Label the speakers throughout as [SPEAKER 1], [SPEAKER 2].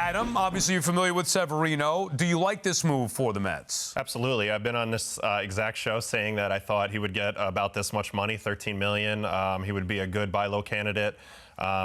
[SPEAKER 1] Adam, obviously you're familiar with Severino. Do you like this move for the Mets?
[SPEAKER 2] Absolutely. I've been on this exact show saying that I thought he would get about this much money, $13 million. He would be a good buy low candidate.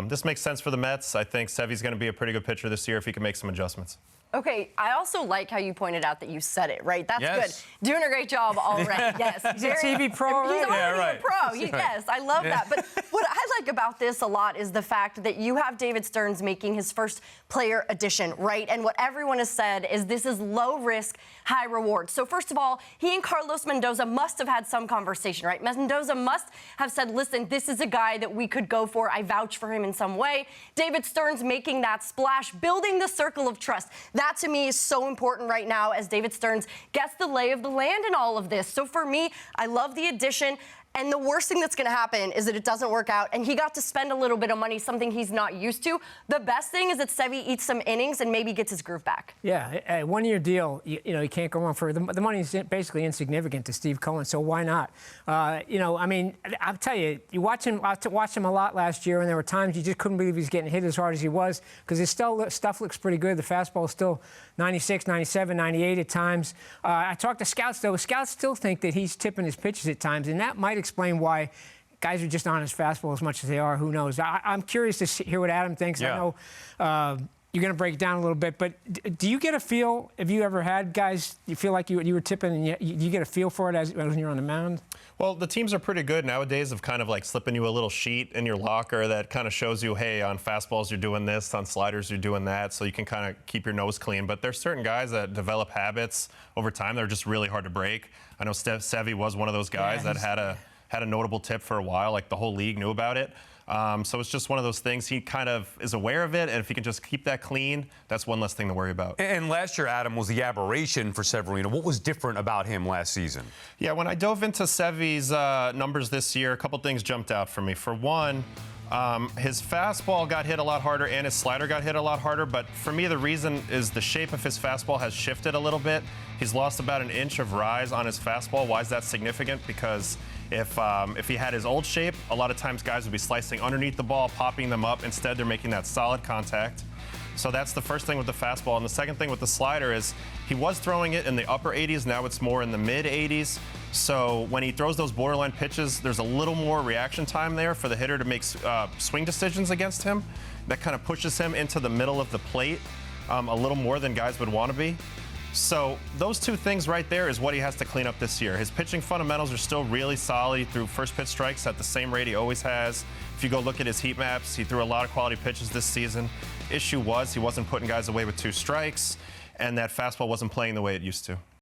[SPEAKER 2] This makes sense for the Mets. I think Sevy's going to be a pretty good pitcher this year if he can make some adjustments.
[SPEAKER 3] Okay, I also like how you pointed out that you said it, right? That's
[SPEAKER 1] yes.
[SPEAKER 3] good. Doing a great job already. Yes.
[SPEAKER 4] He's a TV pro, right?
[SPEAKER 3] He's already a pro.
[SPEAKER 1] Right.
[SPEAKER 3] Yes, I love that. But what I like about this a lot is the fact that you have David Stearns making his first player addition, right? And what everyone has said is this is low risk, high reward. So first of all, he and Carlos Mendoza must have had some conversation, right? Mendoza must have said, listen, this is a guy that we could go for. I vouch for him in some way. David Stearns making that splash, building the circle of trust. That to me is so important right now as David Stearns gets the lay of the land in all of this. So for me, I love the addition. And the worst thing that's going to happen is that it doesn't work out. And he got to spend a little bit of money, something he's not used to. The best thing is that Sevy eats some innings and maybe gets his groove back.
[SPEAKER 4] Yeah, a one-year deal, you know, you can't go wrong for it. The money is basically insignificant to Steve Cohen, so why not? You know, I mean, I'll tell you, I watched him a lot last year, and there were times you just couldn't believe he was getting hit as hard as he was because his stuff looks pretty good. The fastball is still 96, 97, 98 at times. I talked to scouts, though. Scouts still think that he's tipping his pitches at times, and that might explain why guys are just on his fastball as much as they are. Who knows? I'm curious to hear what Adam thinks.
[SPEAKER 1] Yeah.
[SPEAKER 4] I know you're going to break it down a little bit, but do you get a feel, have you ever had guys, you feel like you were tipping and you get a feel for it as when you're on the mound?
[SPEAKER 2] Well, the teams are pretty good nowadays of kind of like slipping you a little sheet in your locker that kind of shows you, hey, on fastballs you're doing this, on sliders you're doing that, so you can kind of keep your nose clean. But there's certain guys that develop habits over time that are just really hard to break. I know Sevy was one of those guys that had a notable tip for a while, like the whole league knew about it. So it's just one of those things. He kind of is aware of it, and if he can just keep that clean, that's one less thing to worry about.
[SPEAKER 1] And last year, Adam, was the aberration for Severino. What was different about him last season?
[SPEAKER 2] Yeah, when I dove into Sevy's numbers this year, a couple things jumped out for me. For one, his fastball got hit a lot harder and his slider got hit a lot harder, but for me the reason is the shape of his fastball has shifted a little bit. He's lost about an inch of rise on his fastball. Why is that significant? Because if he had his old shape, a lot of times guys would be slicing underneath the ball, popping them up. Instead, they're making that solid contact. So that's the first thing with the fastball. And the second thing with the slider is he was throwing it in the upper 80s. Now it's more in the mid 80s. So when he throws those borderline pitches, there's a little more reaction time there for the hitter to make swing decisions against him. That kind of pushes him into the middle of the plate a little more than guys would want to be. So those two things right there is what he has to clean up this year. His pitching fundamentals are still really solid. He threw first pitch strikes at the same rate he always has. If you go look at his heat maps, he threw a lot of quality pitches this season. Issue was he wasn't putting guys away with 2 strikes, and that fastball wasn't playing the way it used to.